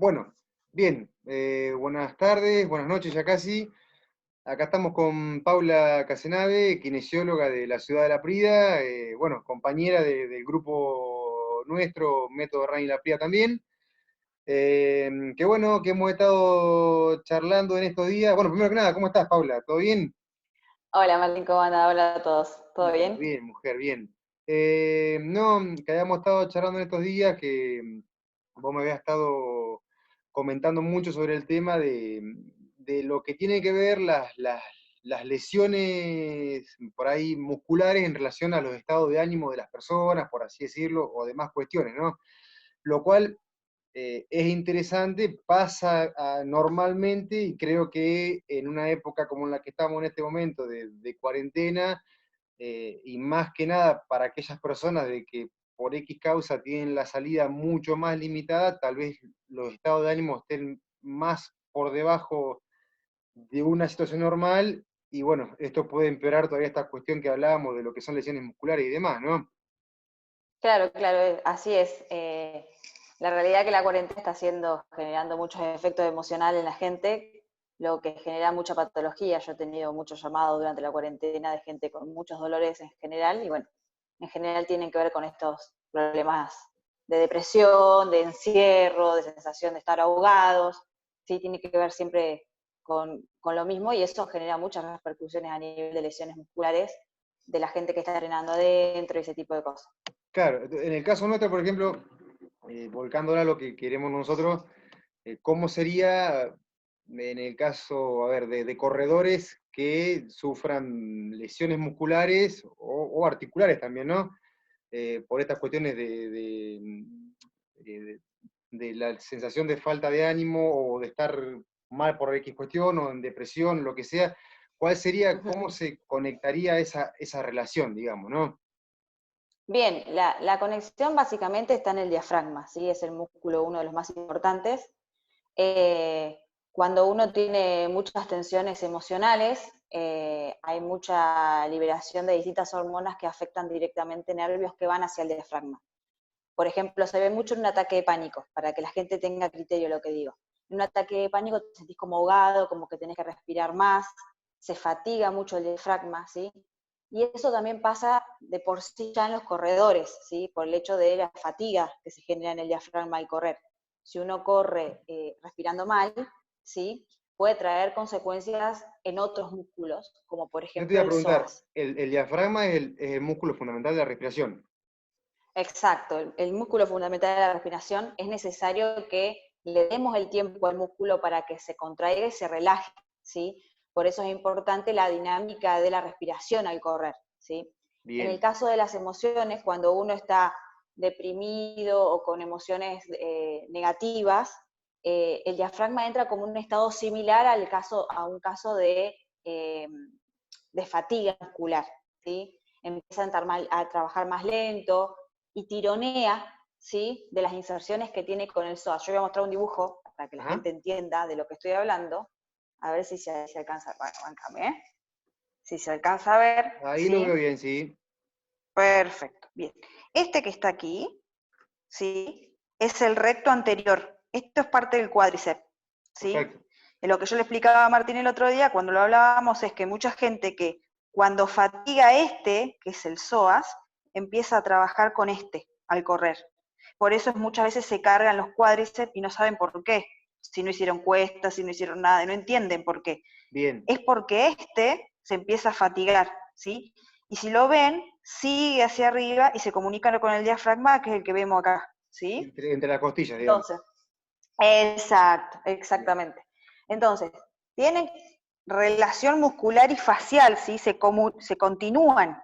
Bueno, bien, buenas tardes, buenas noches ya casi. Acá estamos con Paula Casenave, kinesióloga de la ciudad de La Prida, bueno, compañera del grupo nuestro, Método Rani La Prida también. Qué bueno que hemos estado charlando en estos días. Bueno, primero que nada, ¿cómo estás, Paula? ¿Todo bien? Hola Martín, ¿cómo anda? Hola a todos. ¿Todo Bueno, bien? bien, mujer, bien. No, que habíamos estado charlando en estos días, que vos me habías estado comentando mucho sobre el tema de lo que tiene que ver las lesiones por ahí musculares en relación a los estados de ánimo de las personas, por así decirlo, o demás cuestiones, ¿no? Lo cual es interesante, pasa normalmente y creo que en una época como en la que estamos en este momento de cuarentena, y más que nada para aquellas personas de que por X causa tienen la salida mucho más limitada, tal vez los estados de ánimo estén más por debajo de una situación normal, y bueno, esto puede empeorar todavía esta cuestión que hablábamos de lo que son lesiones musculares y demás, ¿no? Claro, claro, así es. La realidad es que la cuarentena está generando muchos efectos emocionales en la gente, lo que genera mucha patología. Yo he tenido muchos llamados durante la cuarentena de gente con muchos dolores en general, y bueno, en general tienen que ver con estos problemas de depresión, de encierro, de sensación de estar ahogados, sí, tiene que ver siempre con lo mismo, y eso genera muchas repercusiones a nivel de lesiones musculares de la gente que está entrenando adentro y ese tipo de cosas. Claro, en el caso nuestro, por ejemplo, volcándola a lo que queremos nosotros, ¿cómo sería en el caso, a ver, de corredores que sufran lesiones musculares o articulares también, ¿no? Por estas cuestiones de- de la sensación de falta de ánimo o de estar mal por X cuestión o en depresión, lo que sea, ¿cuál sería, cómo Ujú. se conectaría esa relación, digamos, ¿no? Bien, la conexión básicamente está en el diafragma, ¿sí? Es el músculo uno de los más importantes. Eh, Cuando uno tiene muchas tensiones emocionales, hay mucha liberación de distintas hormonas que afectan directamente nervios que van hacia el diafragma. Por ejemplo, se ve mucho en un ataque de pánico, para que la gente tenga criterio de lo que digo. En un ataque de pánico te sentís como ahogado, como que tenés que respirar más, se fatiga mucho el diafragma, ¿sí? Y eso también pasa de por sí ya en los corredores, ¿sí? Por el hecho de la fatiga que se genera en el diafragma al correr. Si uno corre respirando mal, ¿sí? Puede traer consecuencias en otros músculos, como por Yo te iba ejemplo a el preguntar, psoas. el diafragma es el músculo fundamental de la respiración. Exacto, el músculo fundamental de la respiración es necesario que le demos el tiempo al músculo para que se contraiga y se relaje, ¿sí? Por eso es importante la dinámica de la respiración al correr, ¿sí? En el Bien, caso de las emociones, cuando uno está deprimido o con emociones negativas, el diafragma entra como un estado similar a un caso eh, de fatiga muscular, ¿sí? Empieza a trabajar más lento y tironea, ¿sí? De las inserciones que tiene con el psoas. Yo voy a mostrar un dibujo para que la ajá, gente entienda de lo que estoy hablando, a ver si se alcanza, bueno, bancame, ¿eh? Si se alcanza a ver, ahí lo veo ¿sí? bien, sí, Perfecto, bien. Este que está aquí, ¿sí? Es el recto anterior. Esto es parte del cuádriceps, ¿sí? perfecto, Lo que yo le explicaba a Martín el otro día cuando lo hablábamos es que mucha gente que cuando fatiga este, que es el psoas, empieza a trabajar con este al correr. Por eso muchas veces se cargan los cuádriceps y no saben por qué. Si no hicieron cuestas, si no hicieron nada, no entienden por qué. bien, Es porque este se empieza a fatigar, ¿sí? Y si lo ven, sigue hacia arriba y se comunica con el diafragma, que es el que vemos acá, ¿sí? entre las costillas, digamos. Entonces, exacto, Bien. exactamente. Entonces, tienen relación muscular y facial, ¿sí? Se continúan.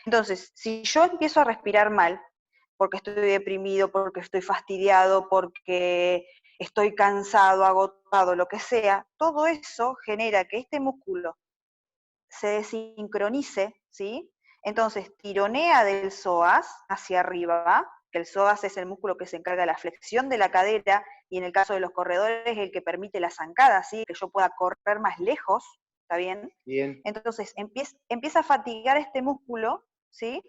Entonces, si yo empiezo a respirar mal, porque estoy deprimido, porque estoy fastidiado, porque estoy cansado, agotado, lo que sea, todo eso genera que este músculo se desincronice, ¿sí? Entonces tironea del psoas hacia arriba, que el psoas es el músculo que se encarga de la flexión de la cadera y en el caso de los corredores es el que permite la zancada, ¿sí? Que yo pueda correr más lejos, ¿está bien? Bien, Entonces empieza a fatigar este músculo, ¿sí?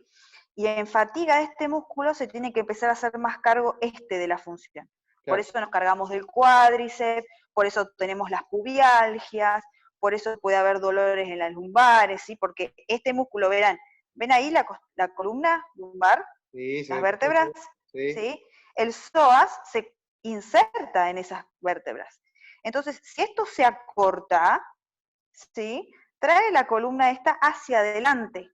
Y en fatiga de este músculo se tiene que empezar a hacer más cargo este de la función. Por Claro. eso nos cargamos del cuádriceps, por eso tenemos las pubialgias, por eso puede haber dolores en las lumbares, ¿sí? Porque este músculo, verán, ¿ven ahí la columna lumbar? Sí, se Las ve vértebras, perfecto. Sí. ¿sí? El psoas se inserta en esas vértebras. Entonces, si esto se acorta, ¿sí? Trae la columna esta hacia adelante,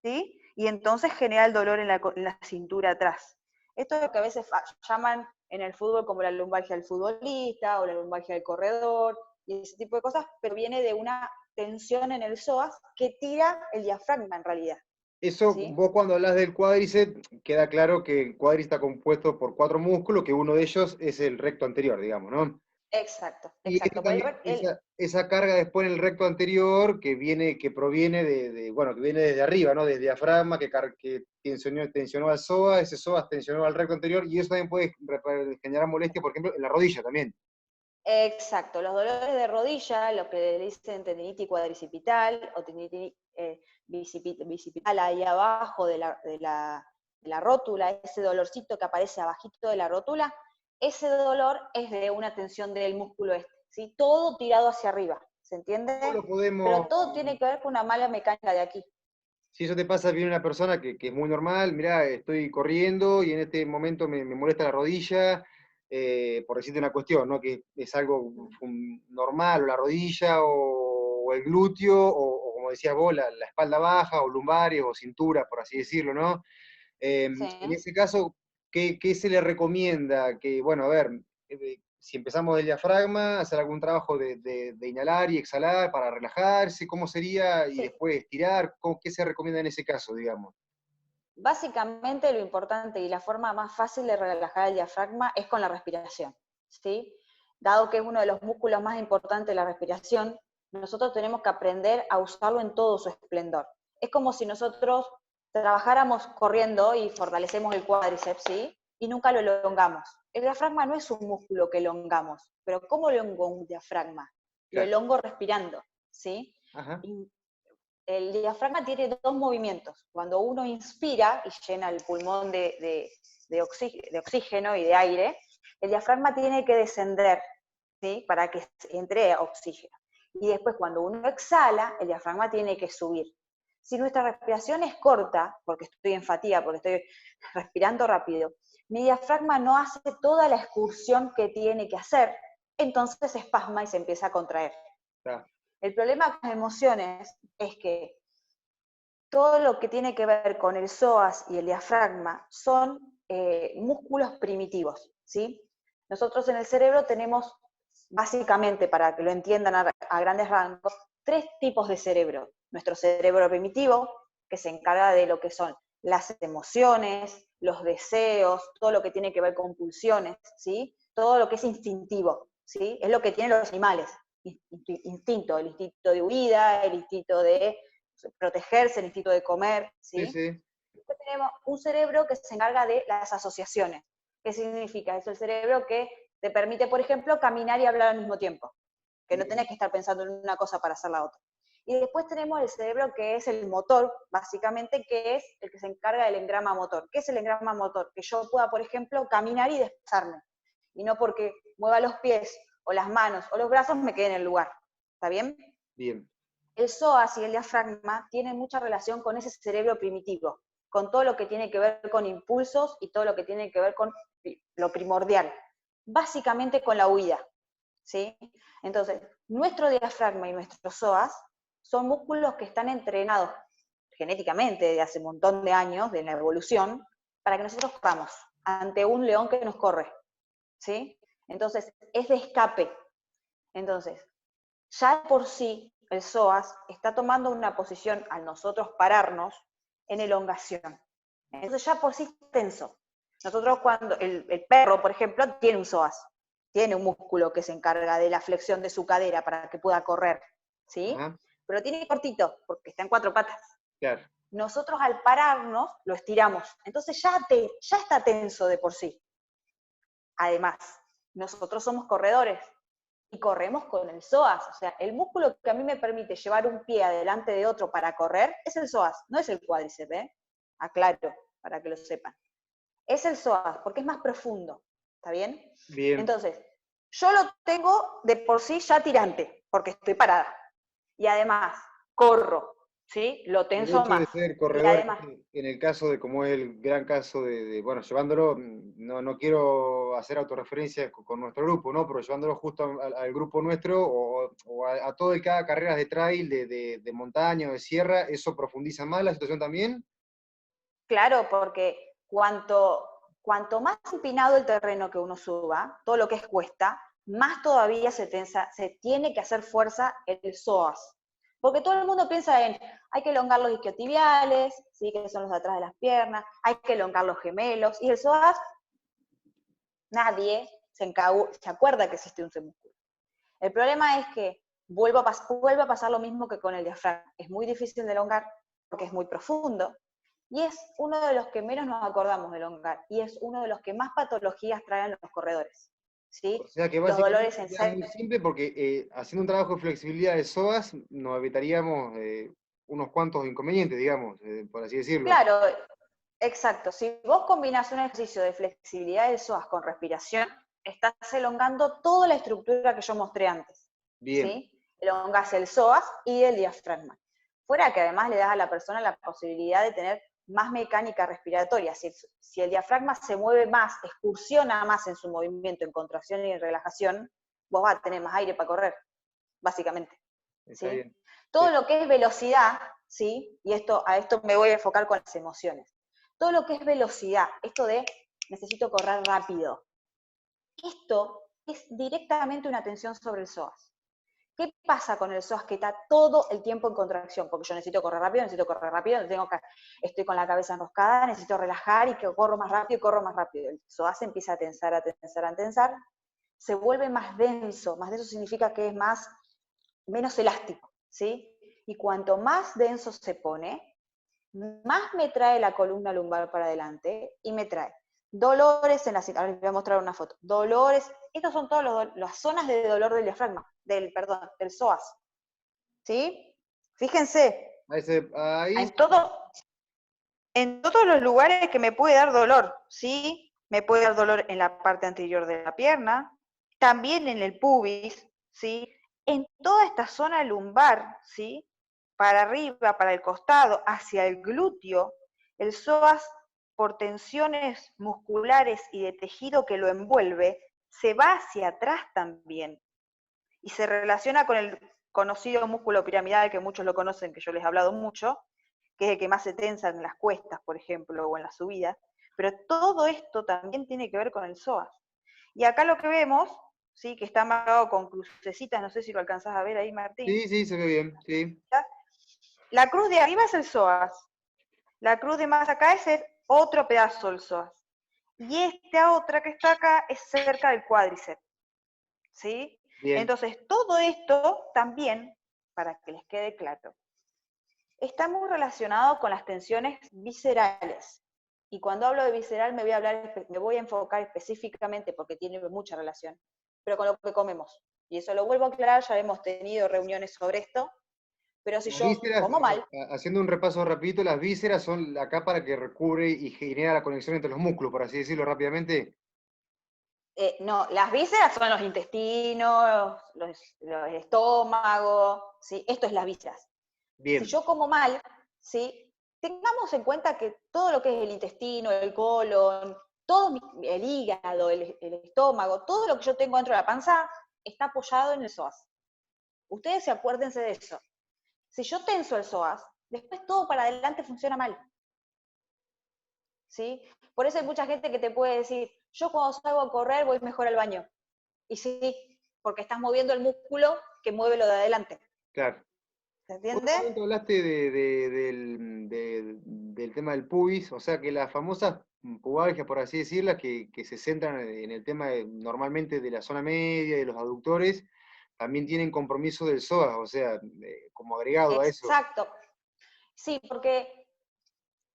¿sí? Y entonces genera el dolor en la cintura atrás. Esto es lo que a veces llaman en el fútbol como la lumbalgia del futbolista o la lumbalgia del corredor y ese tipo de cosas, pero viene de una tensión en el psoas que tira el diafragma en realidad, Eso, ¿sí? vos cuando hablas del cuádriceps, queda claro que el cuádriceps está compuesto por 4 músculos, que uno de ellos es el recto anterior, digamos, ¿no? Exacto, Y esto exacto. Porque también, esa carga después en el recto anterior que proviene bueno, que viene desde arriba, ¿no? Desde diafragma, que tensionó al psoas, ese psoas tensionó al recto anterior, y eso también puede generar molestia, por ejemplo, en la rodilla también. Exacto, los dolores de rodilla, lo que le dicen tendinitis cuadricipital o tendinitis bicipital ahí abajo de la rótula, ese dolorcito que aparece abajito de la rótula, ese dolor es de una tensión del músculo este, ¿sí? Todo tirado hacia arriba, ¿se entiende? ¿Cómo lo Pero podemos, todo tiene que ver con una mala mecánica de aquí. si eso te pasa, viene una persona que es muy normal, mirá, estoy corriendo y en este momento me molesta la rodilla, por decirte una cuestión, ¿no? Que es algo normal, o la rodilla, o el glúteo, o como decías vos, la espalda baja, o lumbares, o cintura, por así decirlo, ¿no? En Sí. ese caso, ¿qué se le recomienda? Que, bueno, a ver, si empezamos del diafragma, hacer algún trabajo de inhalar y exhalar para relajarse, ¿cómo sería? Y Sí, después estirar, ¿qué se recomienda en ese caso, digamos? básicamente lo importante y la forma más fácil de relajar el diafragma es con la respiración, ¿sí? Dado que es uno de los músculos más importantes de la respiración, nosotros tenemos que aprender a usarlo en todo su esplendor. Es como si nosotros trabajáramos corriendo y fortalecemos el cuádriceps, ¿sí? Y nunca lo elongamos. El diafragma no es un músculo que elongamos, pero ¿cómo elongo un diafragma? Lo Claro. elongo respirando, ¿sí? Ajá. El diafragma tiene dos movimientos. Cuando uno inspira y llena el pulmón de oxígeno y de aire, el diafragma tiene que descender, ¿sí? Para que entre oxígeno. Y después cuando uno exhala, el diafragma tiene que subir. Si nuestra respiración es corta, porque estoy en fatiga, porque estoy respirando rápido, mi diafragma no hace toda la excursión que tiene que hacer, entonces se espasma y se empieza a contraer. Está. El problema con las emociones es que todo lo que tiene que ver con el psoas y el diafragma son músculos primitivos, ¿sí? Nosotros en el cerebro tenemos, básicamente, para que lo entiendan a grandes rasgos, 3 tipos de cerebro. Nuestro cerebro primitivo, que se encarga de lo que son las emociones, los deseos, todo lo que tiene que ver con pulsiones, ¿sí? Todo lo que es instintivo, ¿sí? Es lo que tienen los animales, instinto, el instinto de huida, el instinto de protegerse, el instinto de comer, Sí, ¿sí? sí. Después tenemos un cerebro que se encarga de las asociaciones. ¿Qué significa? Es el cerebro que te permite, por ejemplo, caminar y hablar al mismo tiempo, que no Bien. tenés que estar pensando en una cosa para hacer la otra. Y después tenemos el cerebro que es el motor, básicamente, que es el que se encarga del engrama motor. ¿Qué es el engrama motor? Que yo pueda, por ejemplo, caminar y desplazarme. Y no porque mueva los pies o las manos o los brazos me quede en el lugar. ¿Está bien? Bien. El psoas y el diafragma tienen mucha relación con ese cerebro primitivo, con todo lo que tiene que ver con impulsos y todo lo que tiene que ver con lo primordial, básicamente con la huida, ¿sí? Entonces, nuestro diafragma y nuestro psoas son músculos que están entrenados genéticamente desde hace un montón de años de la evolución para que nosotros corramos ante un león que nos corre, ¿sí? Entonces, es de escape. Entonces, ya por sí el psoas está tomando una posición al nosotros pararnos en elongación. Entonces ya por sí está tenso. Nosotros cuando, el perro, por ejemplo, tiene un psoas, tiene un músculo que se encarga de la flexión de su cadera para que pueda correr, ¿sí? Ajá. Pero tiene cortito, porque está en 4 patas. Claro. Nosotros al pararnos lo estiramos, entonces ya está tenso de por sí. Además, nosotros somos corredores, y corremos con el psoas. O sea, el músculo que a mí me permite llevar un pie adelante de otro para correr es el psoas, no es el cuádriceps, ¿eh? Aclaro, para que lo sepan. Es el psoas, porque es más profundo, ¿Está bien? Bien. Entonces, yo lo tengo de por sí ya tirante, porque estoy parada. Y además, corro, ¿sí? Lo El tenso hecho de más. ser Y corredor, además, en el caso de, como es el gran caso bueno, llevándolo, no quiero hacer autorreferencia con nuestro grupo, ¿no? Pero llevándolo justo al grupo nuestro o a todo el que haga carreras de trail, de montaña o de sierra, ¿eso profundiza más la situación también? claro, porque cuanto más empinado el terreno que uno suba, todo lo que es cuesta, más todavía se tiene que hacer fuerza el psoas. Porque todo el mundo piensa en, hay que elongar los isquiotibiales, ¿sí? Que son los de atrás de las piernas, hay que elongar los gemelos, y el psoas, nadie se acuerda que existe un músculo. El problema es que vuelve a pasar lo mismo que con el diafragma. Es muy difícil de elongar porque es muy profundo, y es uno de los que menos nos acordamos de elongar, y es uno de los que más patologías traen los corredores, ¿sí? O sea que Los dolores básicamente en queda muy simple porque haciendo un trabajo de flexibilidad de psoas nos evitaríamos unos cuantos inconvenientes, digamos, por así decirlo. Claro, exacto. Si vos combinás un ejercicio de flexibilidad del psoas con respiración, estás elongando toda la estructura que yo mostré antes, Bien, ¿sí? Elongás el psoas y el diafragma. Fuera que además le das a la persona la posibilidad de tener más mecánica respiratoria. Si el diafragma se mueve más, excursiona más en su movimiento, en contracción y en relajación, vos vas a tener más aire para correr, básicamente. está ¿Sí? bien. Todo lo que es velocidad, ¿sí? Y a esto me voy a enfocar con las emociones. Todo lo que es velocidad, esto de necesito correr rápido, esto es directamente una tensión sobre el psoas. ¿Qué pasa con el psoas que está todo el tiempo en contracción? Porque yo necesito correr rápido, estoy con la cabeza enroscada, necesito relajar y que corro más rápido y corro más rápido. El psoas se empieza a tensar, a tensar, a tensar, se vuelve más denso significa que es menos elástico, ¿sí? Y cuanto más denso se pone, más me trae la columna lumbar para adelante y me trae dolores en la cintura. Ahora les voy a mostrar una foto. Dolores, estas son todas las zonas de dolor del diafragma, del psoas, ¿sí? Fíjense, Ahí, en todos los lugares que me puede dar dolor, ¿sí? Me puede dar dolor en la parte anterior de la pierna, también en el pubis, ¿sí? En toda esta zona lumbar, ¿sí? Para arriba, para el costado, hacia el glúteo, el psoas, por tensiones musculares y de tejido que lo envuelve, se va hacia atrás también. Y se relaciona con el conocido músculo piramidal, que muchos lo conocen, que yo les he hablado mucho, que es el que más se tensa en las cuestas, por ejemplo, o en las subidas. Pero todo esto también tiene que ver con el psoas. Y acá lo que vemos, ¿sí? Que está marcado con crucecitas, no sé si lo alcanzás a ver ahí, Martín. sí, sí, se ve bien, sí. La cruz de arriba es el psoas. La cruz de más acá es el otro pedazo del psoas. Y esta otra que está acá es cerca del cuádriceps. ¿Sí? Bien. Entonces, todo esto también, para que les quede claro, está muy relacionado con las tensiones viscerales. Y cuando hablo de visceral me voy a enfocar específicamente, porque tiene mucha relación, pero con lo que comemos. Y eso lo vuelvo a aclarar, ya hemos tenido reuniones sobre esto, pero si Las yo vísceras, como mal, haciendo un repaso rapidito, las vísceras son la capa la que recubre y genera la conexión entre los músculos, por así decirlo rápidamente. no, las vísceras son los intestinos, los estómagos, ¿sí? Esto es las vísceras. Si Bien, yo como mal, ¿sí? Tengamos en cuenta que todo lo que es el intestino, el colon, el hígado, el estómago, todo lo que yo tengo dentro de la panza está apoyado en el psoas. Ustedes acuérdense de eso. Si yo tenso el psoas, después todo para adelante funciona mal. ¿Sí? Por eso hay mucha gente que te puede decir, yo cuando salgo a correr voy mejor al baño. Y sí, porque estás moviendo el músculo que mueve lo de adelante. claro. ¿Se Por entiende? un momento hablaste del tema del pubis, o sea que las famosas pubalgias, por así decirlas, que se centran en el tema normalmente de la zona media, de los aductores, también tienen compromiso del psoas, o sea, como agregado a eso. Exacto. Sí, porque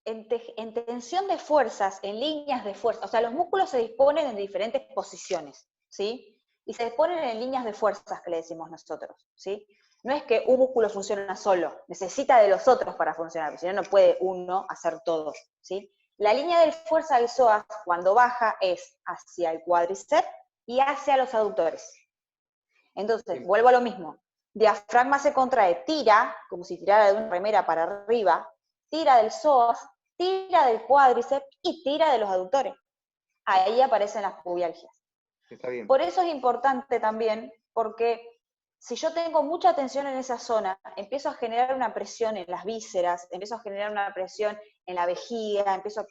en tensión de fuerzas, en líneas de fuerza, o sea, los músculos se disponen en diferentes posiciones, ¿sí? Y se disponen en líneas de fuerzas, que le decimos nosotros, ¿sí? No es que un músculo funciona solo, necesita de los otros para funcionar, porque si no, no puede uno hacer todo, ¿sí? La línea de fuerza del psoas, cuando baja, es hacia el cuádriceps y hacia los aductores. Entonces, vuelvo a lo mismo. Diafragma se contrae, tira, como si tirara de una remera para arriba, tira del psoas, tira del cuádriceps y tira de los aductores. Ahí aparecen las pubialgias. Está bien. Por eso es importante también, porque si yo tengo mucha tensión en esa zona, empiezo a generar una presión en las vísceras, empiezo a generar una presión en la vejiga, empiezo a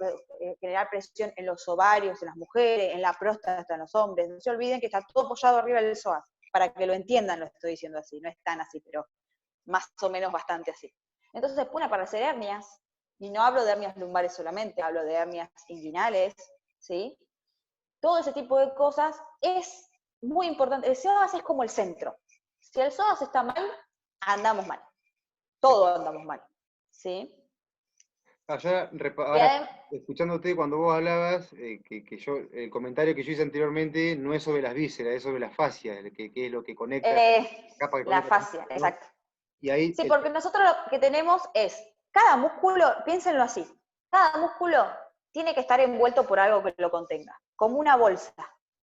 generar presión en los ovarios, en las mujeres, en la próstata, en los hombres. No se olviden que está todo apoyado arriba del psoas, para que lo entiendan, lo estoy diciendo así, no es tan así, pero más o menos bastante así. Entonces se pueden aparecer hernias, y no hablo de hernias lumbares solamente, hablo de hernias inguinales, ¿sí? Todo ese tipo de cosas es muy importante. El psoas es como el centro. Si el psoas está mal, andamos mal. Todos andamos mal, ¿sí? Ahora, escuchándote cuando vos hablabas, el comentario que yo hice anteriormente no es sobre las vísceras, es sobre las fascias, que es lo que conecta, capa que La conecta, fascia, ¿no? exacto. Y ahí, Sí, porque nosotros lo que tenemos es, cada músculo, piénsenlo así, cada músculo tiene que estar envuelto por algo que lo contenga, como una bolsa,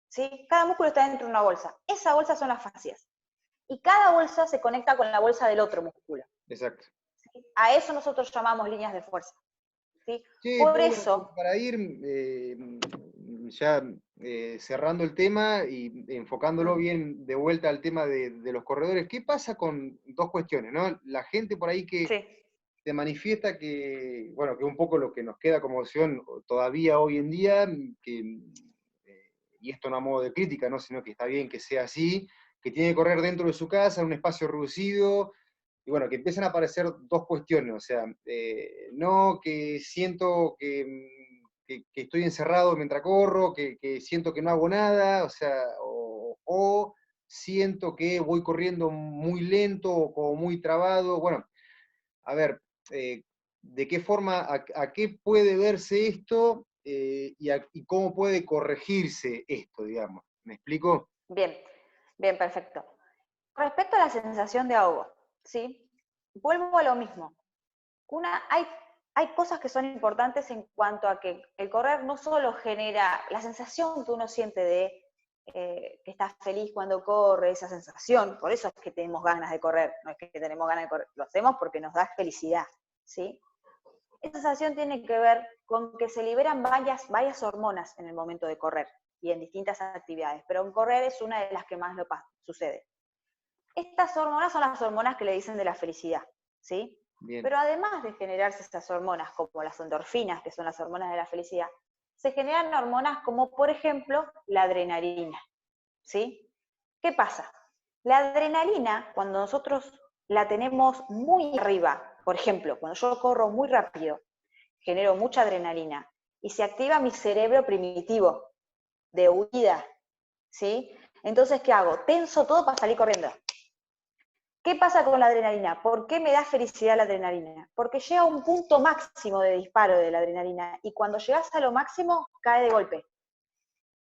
¿sí? Cada músculo está dentro de una bolsa. Esa bolsa son las fascias. Y cada bolsa se conecta con la bolsa del otro músculo. exacto. ¿Sí? A eso nosotros llamamos líneas de fuerza. ¿Sí? Sí, Por Paula, eso... para ir ya cerrando el tema y enfocándolo bien de vuelta al tema de los corredores, ¿qué pasa con dos cuestiones, ¿no? La gente por ahí que Sí. te manifiesta que, bueno, que un poco lo que nos queda como opción todavía hoy en día, y esto no a modo de crítica, ¿no? Sino que está bien que sea así, que tiene que correr dentro de su casa, en un espacio reducido, y bueno, que empiezan a aparecer dos cuestiones, o sea, no que siento que estoy encerrado mientras corro, que siento que no hago nada, o sea, o siento que voy corriendo muy lento o como muy trabado. Bueno, a ver, ¿de qué forma, a qué puede verse esto y cómo puede corregirse esto, digamos? ¿Me explico? Bien, bien, perfecto. Respecto a la sensación de ahogo, ¿sí? Vuelvo a lo mismo. Hay cosas que son importantes en cuanto a que el correr no solo genera la sensación que uno siente de que estás feliz cuando corre, esa sensación, por eso es que tenemos ganas de correr, no es que tenemos ganas de correr, lo hacemos porque nos da felicidad, ¿sí? Esa sensación tiene que ver con que se liberan varias hormonas en el momento de correr y en distintas actividades, pero en correr es una de las que más lo sucede. Estas hormonas son las hormonas que le dicen de la felicidad, ¿sí? Bien. Pero además de generarse estas hormonas, como las endorfinas, que son las hormonas de la felicidad, se generan hormonas como, por ejemplo, la adrenalina, ¿sí? ¿Qué pasa? La adrenalina, cuando nosotros la tenemos muy arriba, por ejemplo, cuando yo corro muy rápido, genero mucha adrenalina, y se activa mi cerebro primitivo, de huida, ¿sí? Entonces, ¿qué hago? Tenso todo para salir corriendo. ¿Qué pasa con la adrenalina? ¿Por qué me da felicidad la adrenalina? Porque llega a un punto máximo de disparo de la adrenalina y cuando llegas a lo máximo, cae de golpe.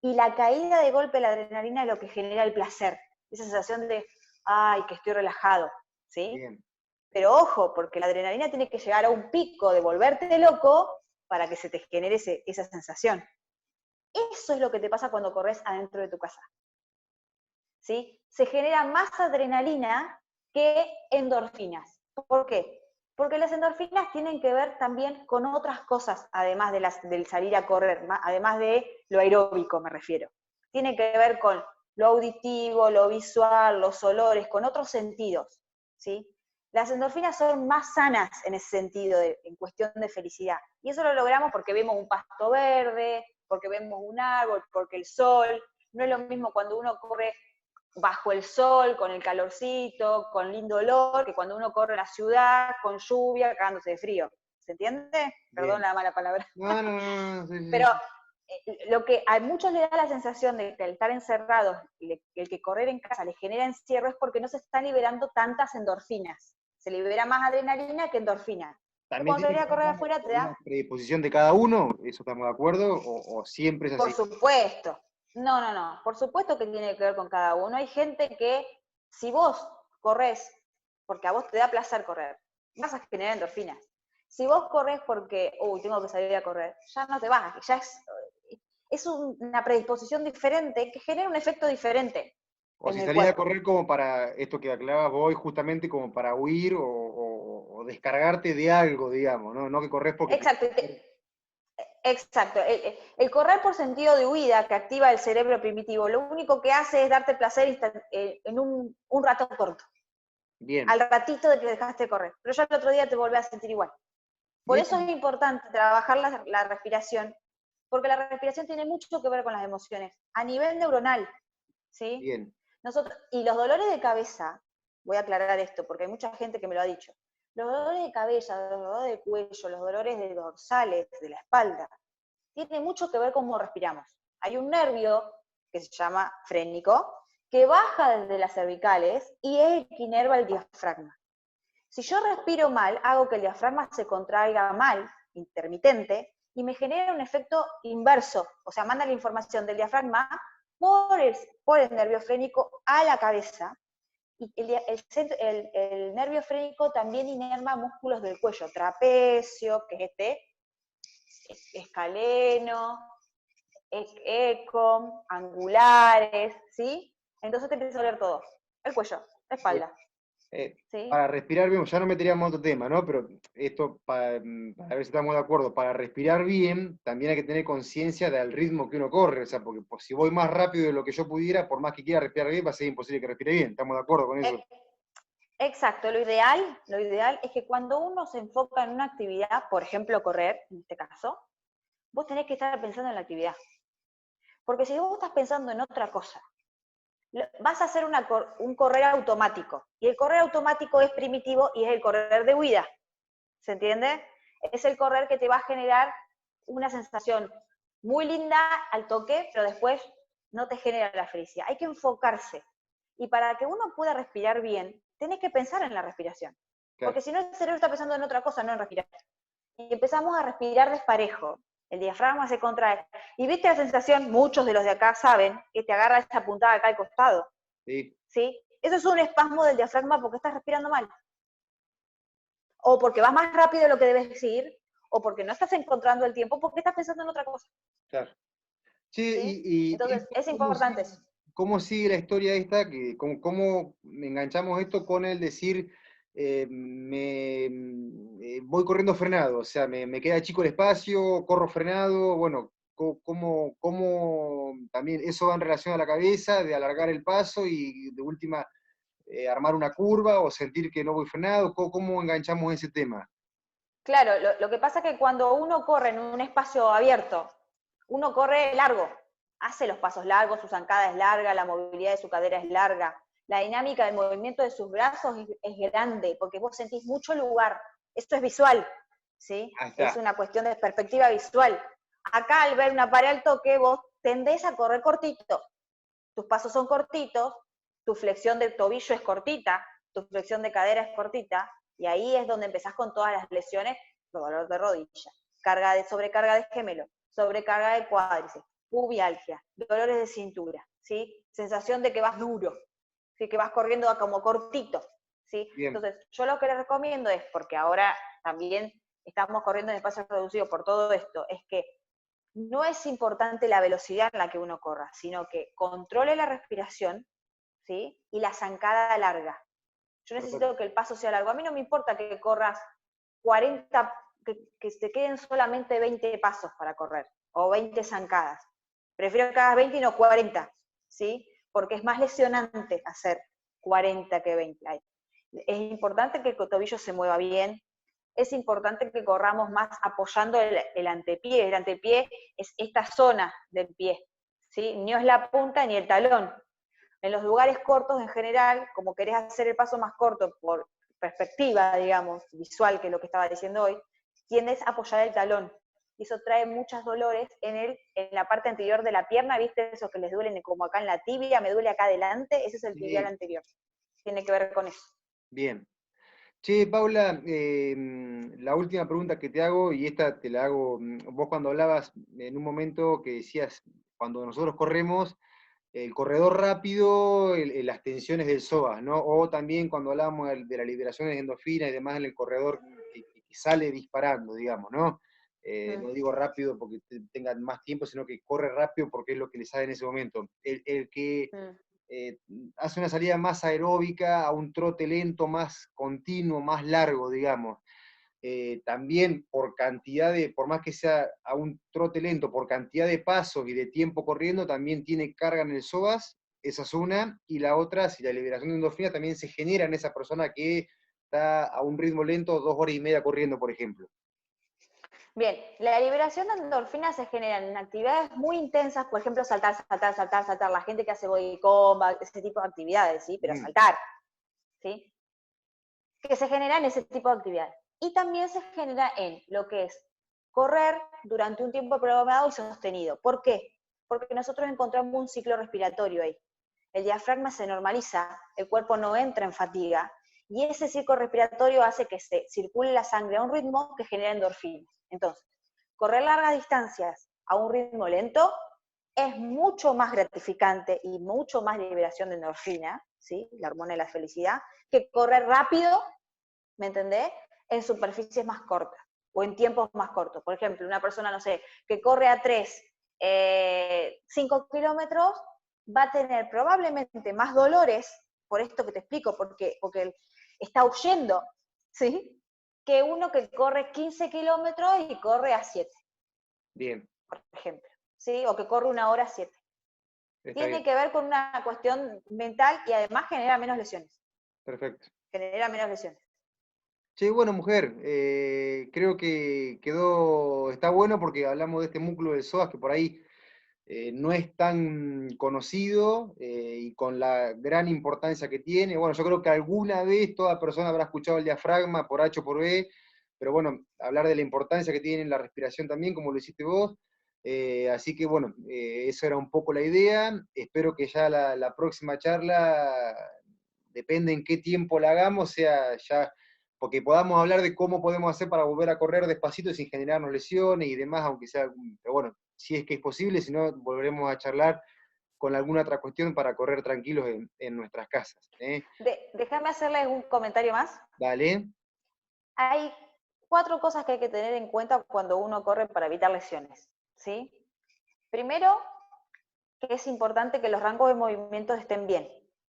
Y la caída de golpe de la adrenalina es lo que genera el placer, esa sensación de, ay, que estoy relajado, ¿sí? Bien. Pero ojo, porque la adrenalina tiene que llegar a un pico de volverte loco para que se te genere esa sensación. Eso es lo que te pasa cuando corres adentro de tu casa, ¿sí? Se genera más adrenalina que endorfinas. ¿Por qué? Porque las endorfinas tienen que ver también con otras cosas, además del salir a correr, además de lo aeróbico me refiero. Tiene que ver con lo auditivo, lo visual, los olores, con otros sentidos, ¿sí? Las endorfinas son más sanas en ese sentido, en cuestión de felicidad. Y eso lo logramos porque vemos un pasto verde, porque vemos un árbol, porque el sol. No es lo mismo cuando uno corre bajo el sol, con el calorcito, con lindo olor, que cuando uno corre en la ciudad, con lluvia, cagándose de frío. ¿Se entiende? Perdón Bien. la mala palabra. No, sí, Pero sí. lo que a muchos les da la sensación de que al estar encerrados, el que correr en casa les genera encierro es porque no se están liberando tantas endorfinas. Se libera más adrenalina que endorfina. También Cuando tiene salís que a ver correr con afuera te una da, predisposición de cada uno, eso estamos de acuerdo, o siempre es por así. supuesto. No. Por supuesto que tiene que ver con cada uno. Hay gente que, si vos corres, porque a vos te da placer correr, vas a generar endorfinas. Si vos corres porque, tengo que salir a correr, ya no te vas, ya es una predisposición diferente que genera un efecto diferente O en si el salís a cuerpo. correr como para, esto que aclarabas vos, justamente como para huir o descargarte de algo, digamos, ¿no? No que corres porque te... Exacto, exacto. El correr por sentido de huida que activa el cerebro primitivo, lo único que hace es darte placer en un rato corto, Bien. al ratito de que dejaste de correr, pero ya el otro día te volvés a sentir igual. Y Por esto, eso es importante trabajar la respiración, porque la respiración tiene mucho que ver con las emociones, a nivel neuronal, ¿sí? bien, Y los dolores de cabeza, voy a aclarar esto, porque hay mucha gente que me lo ha dicho, los dolores de cabeza, los dolores de cuello, los dolores de dorsales, de la espalda, tiene mucho que ver con cómo respiramos. Hay un nervio que se llama frénico, que baja desde las cervicales y es el que inerva el diafragma. Si yo respiro mal, hago que el diafragma se contraiga mal, intermitente, y me genera un efecto inverso, o sea, manda la información del diafragma por el nervio frénico a la cabeza, y el nervio frénico también inerva músculos del cuello, trapecio, que es escaleno, eco, angulares, ¿sí? Entonces te empieza a doler todo, el cuello, la bien. espalda, ¿sí? Para respirar bien, ya no meteríamos otro tema, ¿no? Pero esto, para ver si estamos de acuerdo, para respirar bien, también hay que tener conciencia del ritmo que uno corre, o sea, porque pues, si voy más rápido de lo que yo pudiera, por más que quiera respirar bien, va a ser imposible que respire bien, ¿estamos de acuerdo con eso? Exacto, lo ideal es que cuando uno se enfoca en una actividad, por ejemplo correr, en este caso, vos tenés que estar pensando en la actividad. Porque si vos estás pensando en otra cosa, vas a hacer un correr automático. Y el correr automático es primitivo y es el correr de huida. ¿Se entiende? Es el correr que te va a generar una sensación muy linda al toque, pero después no te genera la felicidad. Hay que enfocarse. Y para que uno pueda respirar bien, tenés que pensar en la respiración. Claro. Porque si no, el cerebro está pensando en otra cosa, no en respirar. Y empezamos a respirar desparejo. El diafragma se contrae. Y viste la sensación, muchos de los de acá saben, que te agarra esa puntada acá al costado. Sí, ¿Sí? Eso es un espasmo del diafragma porque estás respirando mal. O porque vas más rápido de lo que debes ir, o porque no estás encontrando el tiempo, porque estás pensando en otra cosa. claro. Che, ¿Sí? y Entonces, es importante eso. cómo sigue la historia esta? ¿Cómo enganchamos esto con el decir, voy corriendo frenado? O sea, me queda chico el espacio, corro frenado, bueno, ¿cómo también eso va en relación a la cabeza, de alargar el paso y de última armar una curva o sentir que no voy frenado? ¿Cómo enganchamos ese tema? Claro, lo que pasa es que cuando uno corre en un espacio abierto, uno corre largo, hace los pasos largos, su zancada es larga, la movilidad de su cadera es larga, la dinámica del movimiento de sus brazos es grande, porque vos sentís mucho lugar. Esto es visual, ¿sí? Ahí Es está. una cuestión de perspectiva visual. Acá, al ver una pared al toque, vos tendés a correr cortito. Tus pasos son cortitos, tu flexión de tobillo es cortita, tu flexión de cadera es cortita, y ahí es donde empezás con todas las lesiones, dolor de rodilla, sobrecarga de gemelo, sobrecarga de cuádriceps, pubialgia, dolores de cintura, ¿sí? Sensación de que vas duro, ¿sí? Que vas corriendo como cortito, ¿sí? Bien, Entonces, yo lo que les recomiendo es, porque ahora también estamos corriendo en espacios reducidos por todo esto, es que no es importante la velocidad en la que uno corra, sino que controle la respiración, ¿sí? Y la zancada larga. Yo perfecto. necesito que el paso sea largo. A mí no me importa que corras 40, que te queden solamente 20 pasos para correr, o 20 zancadas. Prefiero que hagas 20 y no 40, ¿sí? Porque es más lesionante hacer 40 que 20. Es importante que el tobillo se mueva bien, es importante que corramos más apoyando el antepié. El antepié es esta zona del pie, ¿sí? No es la punta ni el talón. En los lugares cortos en general, como querés hacer el paso más corto por perspectiva, digamos, visual, que es lo que estaba diciendo hoy, tiendes a apoyar el talón. Y eso trae muchos dolores en la parte anterior de la pierna, ¿viste? Esos que les duelen como acá en la tibia, me duele acá adelante, ese es el tibial Sí, anterior. Tiene que ver con eso. bien. Che, Paula, la última pregunta que te hago, y esta te la hago, vos cuando hablabas en un momento que decías, cuando nosotros corremos, el corredor rápido, las tensiones del psoas, ¿no? O también cuando hablábamos de la liberación de endorfina y demás en el corredor que sale disparando, digamos, ¿no? No Mm, digo rápido porque tengan más tiempo, sino que corre rápido porque es lo que le sale en ese momento. El que mm. eh, hace una salida más aeróbica a un trote lento, más continuo, más largo, digamos. También por cantidad por más que sea a un trote lento, por cantidad de pasos y de tiempo corriendo, también tiene carga en el psoas, esa es una, y la otra, si la liberación de endorfina también se genera en esa persona que está a un ritmo lento 2 horas y media corriendo, por ejemplo. Bien, la liberación de endorfinas se genera en actividades muy intensas, por ejemplo, saltar, saltar, saltar, saltar, la gente que hace body combat, ese tipo de actividades, ¿sí? Pero Mm, saltar, ¿sí? Que se genera en ese tipo de actividades. Y también se genera en lo que es correr durante un tiempo prolongado y sostenido. ¿Por qué? Porque nosotros encontramos un ciclo respiratorio ahí. El diafragma se normaliza, el cuerpo no entra en fatiga, y ese ciclo respiratorio hace que se circule la sangre a un ritmo que genera endorfinas. Entonces, correr largas distancias a un ritmo lento es mucho más gratificante y mucho más liberación de endorfina, ¿sí? La hormona de la felicidad, que correr rápido, ¿me entendés? En superficies más cortas o en tiempos más cortos. Por ejemplo, una persona, no sé, que corre a 5 kilómetros, va a tener probablemente más dolores, por esto que te explico, porque está huyendo, ¿sí? Que uno que corre 15 kilómetros y corre a 7, bien, por ejemplo, ¿sí? O que corre 1 hora a 7. está Tiene bien, que ver con una cuestión mental y además genera menos lesiones. perfecto. Genera menos lesiones. Che, bueno, mujer, creo que está bueno porque hablamos de este músculo del psoas que por ahí no es tan conocido y con la gran importancia que tiene. Bueno, yo creo que alguna vez toda persona habrá escuchado el diafragma por H o por B, pero bueno, hablar de la importancia que tiene en la respiración también, como lo hiciste vos. Así que bueno, eso era un poco la idea. Espero que ya la próxima charla, depende en qué tiempo la hagamos, sea ya porque podamos hablar de cómo podemos hacer para volver a correr despacito sin generarnos lesiones y demás, aunque sea, pero bueno, si es que es posible, si no, volveremos a charlar con alguna otra cuestión para correr tranquilos en nuestras casas. ¿Eh? Déjame hacerles un comentario más. Dale, Hay 4 cosas que hay que tener en cuenta cuando uno corre para evitar lesiones, ¿sí? Primero, que es importante que los rangos de movimientos estén bien.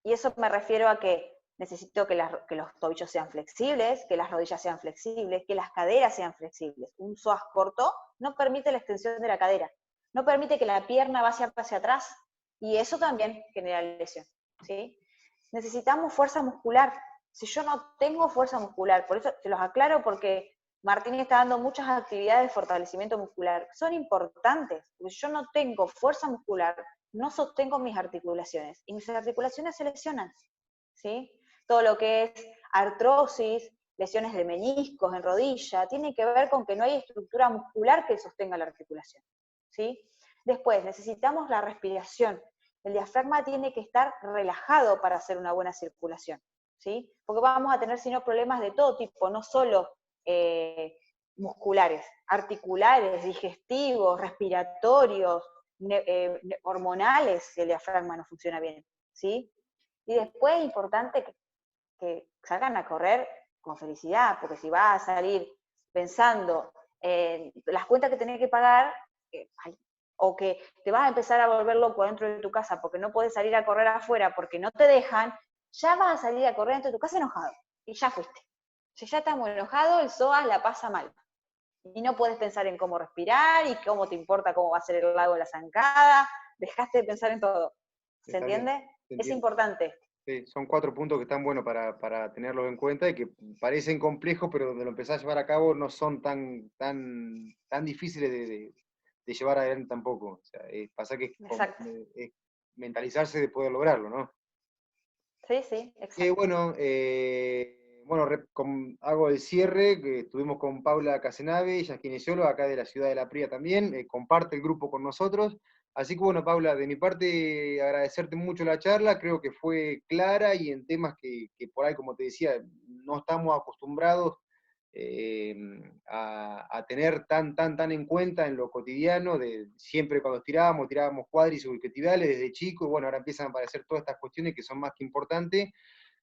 Y eso me refiero a que necesito que los tobillos sean flexibles, que las rodillas sean flexibles, que las caderas sean flexibles. Un psoas corto no permite la extensión de la cadera, no permite que la pierna vaya hacia atrás, y eso también genera lesión, ¿sí? Necesitamos fuerza muscular. Si yo no tengo fuerza muscular, por eso te los aclaro, porque Martín está dando muchas actividades de fortalecimiento muscular, son importantes, porque si yo no tengo fuerza muscular, no sostengo mis articulaciones, y mis articulaciones se lesionan, ¿sí? Todo lo que es artrosis, lesiones de meniscos en rodilla, tiene que ver con que no hay estructura muscular que sostenga la articulación, ¿sí? Después, necesitamos la respiración. El diafragma tiene que estar relajado para hacer una buena circulación, ¿sí? Porque vamos a tener, si no, problemas de todo tipo, no solo musculares, articulares, digestivos, respiratorios, hormonales, si el diafragma no funciona bien, ¿sí? Y después es importante que salgan a correr con felicidad, porque si vas a salir pensando en las cuentas que tenés que pagar, o que te vas a empezar a volver loco dentro de tu casa porque no puedes salir a correr afuera porque no te dejan, ya vas a salir a correr dentro de tu casa enojado, y ya fuiste. Si ya estás muy enojado, el psoas la pasa mal. Y no puedes pensar en cómo respirar y cómo te importa cómo va a ser el lago de la zancada, dejaste de pensar en todo. ¿Se está bien, entiende? te Es entiendo. importante. Sí, son 4 puntos que están buenos para tenerlos en cuenta y que parecen complejos, pero donde lo empezás a llevar a cabo no son tan difíciles de llevar adelante tampoco. O sea, pasa que Exacto. es mentalizarse de poder lograrlo, ¿no? Sí, sí, exacto. Bueno, hago el cierre, que estuvimos con Paula Casenave, ella es kinesióloga acá de la ciudad de La Pría también, comparte el grupo con nosotros. Así que bueno, Paula, de mi parte agradecerte mucho la charla, creo que fue clara y en temas que por ahí, como te decía, no estamos acostumbrados eh, a tener tan en cuenta en lo cotidiano, de siempre cuando tirábamos cuádriceps y isquiotibiales desde chico, y bueno, ahora empiezan a aparecer todas estas cuestiones que son más que importantes,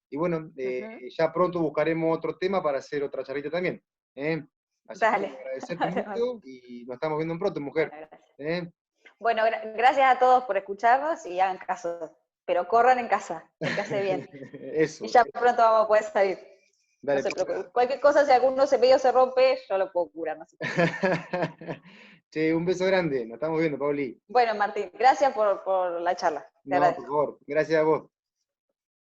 y bueno, Ujú. ya pronto buscaremos otro tema para hacer otra charlita también. Así Dale. que agradecerte mucho y nos estamos viendo pronto, mujer. Bueno, gracias. ¿Eh? Bueno, gracias a todos por escucharnos y hagan caso. Pero corran en casa, que hace bien. Eso. Y ya pronto vamos a poder salir. Dale, No se preocupen. Cualquier cosa, si alguno se rompe, yo lo puedo curar. No se preocupen. Che, un beso grande. Nos estamos viendo, Pauli. Bueno, Martín, gracias por la charla. Te No, por agradezco. favor. Gracias a vos.